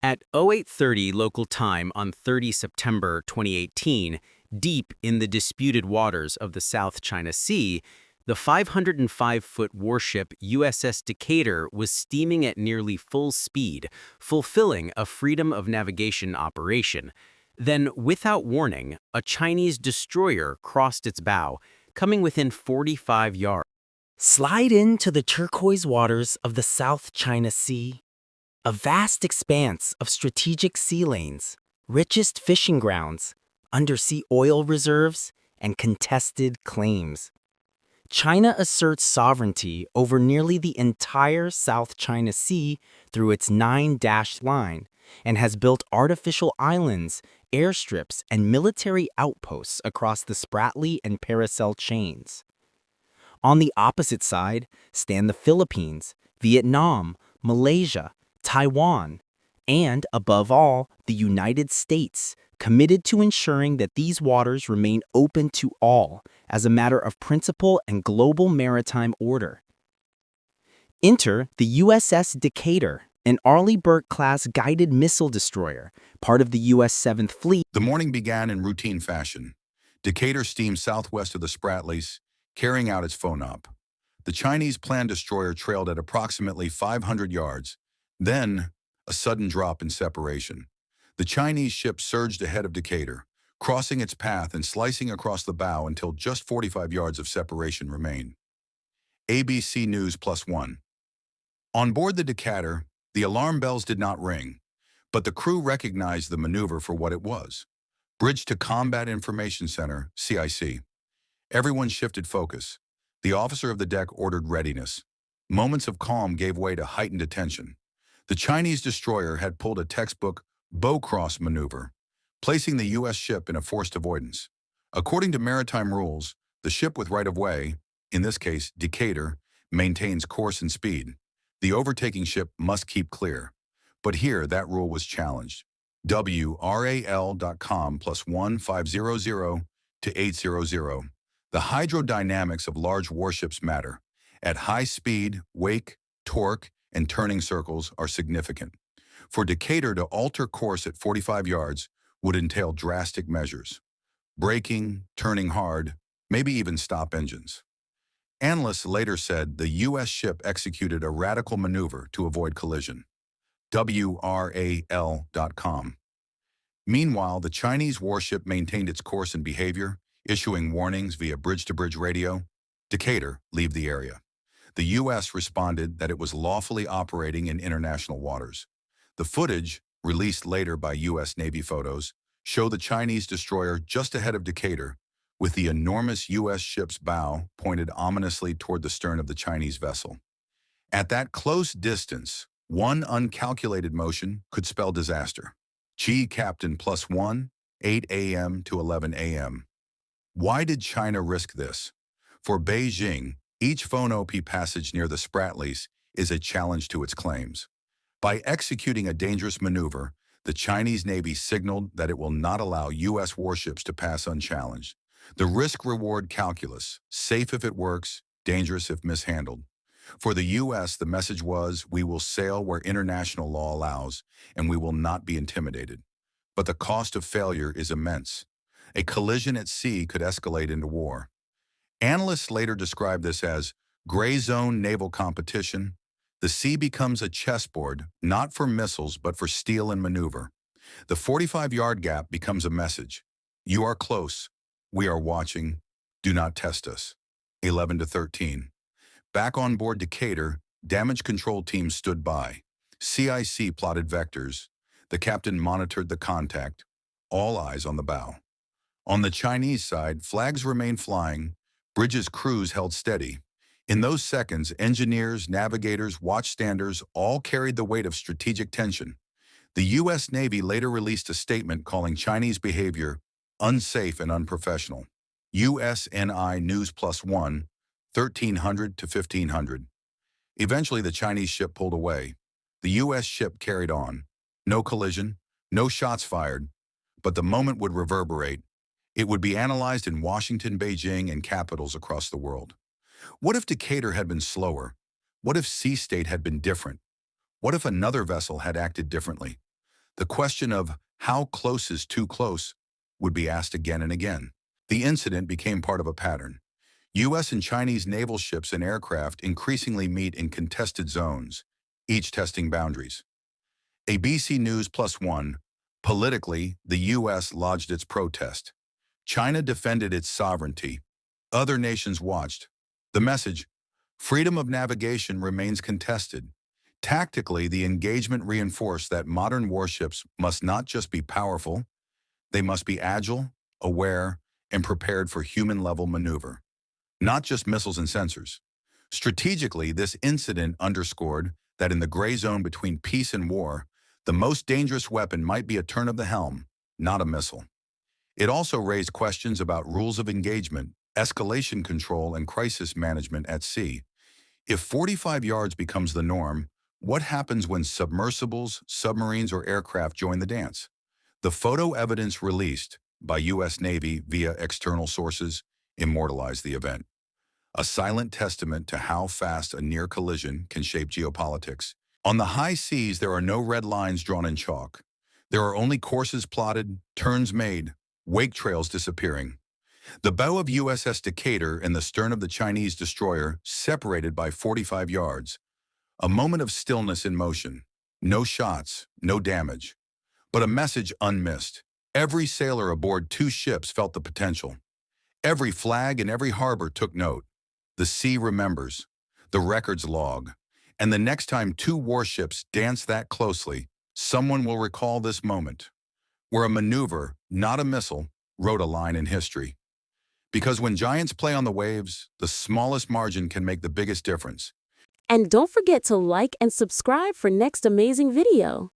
At 0830 local time on 30 September 2018, deep in the disputed waters of the South China Sea, the 505-foot warship USS Decatur was steaming at nearly full speed, fulfilling a freedom of navigation operation. Then, without warning, a Chinese destroyer crossed its bow, coming within 45 yards. Slide into the turquoise waters of the South China Sea, a vast expanse of strategic sea lanes, richest fishing grounds, undersea oil reserves, and contested claims. China asserts sovereignty over nearly the entire South China Sea through its 9-dash line and has built artificial islands, airstrips, and military outposts across the Spratly and Paracel chains. On the opposite side stand the Philippines, Vietnam, Malaysia, Taiwan, and, above all, the United States, committed to ensuring that these waters remain open to all as a matter of principle and global maritime order. Enter the USS Decatur, an Arleigh Burke-class guided missile destroyer, part of the U.S. 7th Fleet. The morning began in routine fashion. Decatur steamed southwest of the Spratlys, carrying out its FONOP. The Chinese planned destroyer trailed at approximately 500 yards. Then, a sudden drop in separation. The Chinese ship surged ahead of Decatur, crossing its path and slicing across the bow until just 45 yards of separation remained. ABC News +1. On board the Decatur, the alarm bells did not ring, but the crew recognized the maneuver for what it was. Bridge to Combat Information Center, CIC. Everyone shifted focus. The officer of the deck ordered readiness. Moments of calm gave way to heightened attention. The Chinese destroyer had pulled a textbook bow cross maneuver, placing the U.S. ship in a forced avoidance. According to maritime rules, the ship with right-of-way, in this case Decatur, maintains course and speed. The overtaking ship must keep clear. But here, that rule was challenged. WRAL.com +1500 to 800. The hydrodynamics of large warships matter. At high speed, wake, torque, and turning circles are significant. For Decatur to alter course at 45 yards would entail drastic measures. Braking, turning hard, maybe even stop engines. Analysts later said the U.S. ship executed a radical maneuver to avoid collision. WRAL.com. Meanwhile, the Chinese warship maintained its course and behavior, issuing warnings via bridge-to-bridge radio. Decatur, leave the area. The U.S. responded that it was lawfully operating in international waters. The footage, released later by U.S. Navy photos, show the Chinese destroyer just ahead of Decatur, with the enormous U.S. ship's bow pointed ominously toward the stern of the Chinese vessel. At that close distance, one uncalculated motion could spell disaster. Chi Captain +1, 8 a.m. to 11 a.m. Why did China risk this? For Beijing, each FONOP passage near the Spratlys is a challenge to its claims. By executing a dangerous maneuver, the Chinese Navy signaled that it will not allow U.S. warships to pass unchallenged. The risk-reward calculus, safe if it works, dangerous if mishandled. For the U.S., the message was, we will sail where international law allows, and we will not be intimidated. But the cost of failure is immense. A collision at sea could escalate into war. Analysts later described this as gray zone naval competition. The sea becomes a chessboard, not for missiles, but for steel and maneuver. The 45-yard gap becomes a message. You are close. We are watching. Do not test us. 11 to 13. Back on board Decatur, damage control teams stood by. CIC plotted vectors. The captain monitored the contact. All eyes on the bow. On the Chinese side, flags remained flying. Bridges' crews held steady. In those seconds, engineers, navigators, watchstanders all carried the weight of strategic tension. The U.S. Navy later released a statement calling Chinese behavior unsafe and unprofessional. USNI News +1, 1300 to 1500. Eventually, the Chinese ship pulled away. The U.S. ship carried on. No collision, no shots fired, but the moment would reverberate. It would be analyzed in Washington, Beijing, and capitals across the world. What if Decatur had been slower? What if Sea State had been different? What if another vessel had acted differently? The question of how close is too close would be asked again and again. The incident became part of a pattern. U.S. and Chinese naval ships and aircraft increasingly meet in contested zones, each testing boundaries. ABC News +1. Politically, the U.S. lodged its protest. China defended its sovereignty. Other nations watched. The message, freedom of navigation, remains contested. Tactically, the engagement reinforced that modern warships must not just be powerful, they must be agile, aware, and prepared for human-level maneuver, not just missiles and sensors. Strategically, this incident underscored that in the gray zone between peace and war, the most dangerous weapon might be a turn of the helm, not a missile. It also raised questions about rules of engagement, escalation control, and crisis management at sea. If 45 yards becomes the norm, what happens when submersibles, submarines, or aircraft join the dance? The photo evidence released by U.S. Navy via external sources immortalized the event, a silent testament to how fast a near collision can shape geopolitics. On the high seas, there are no red lines drawn in chalk. There are only courses plotted, turns made, wake trails disappearing. The bow of USS Decatur and the stern of the Chinese destroyer separated by 45 yards. A moment of stillness in motion. No shots, no damage. But a message unmissed. Every sailor aboard two ships felt the potential. Every flag in every harbor took note. The sea remembers. The records log. And the next time two warships dance that closely, someone will recall this moment, where a maneuver, not a missile, wrote a line in history. Because when giants play on the waves, the smallest margin can make the biggest difference. And don't forget to like and subscribe for next amazing video.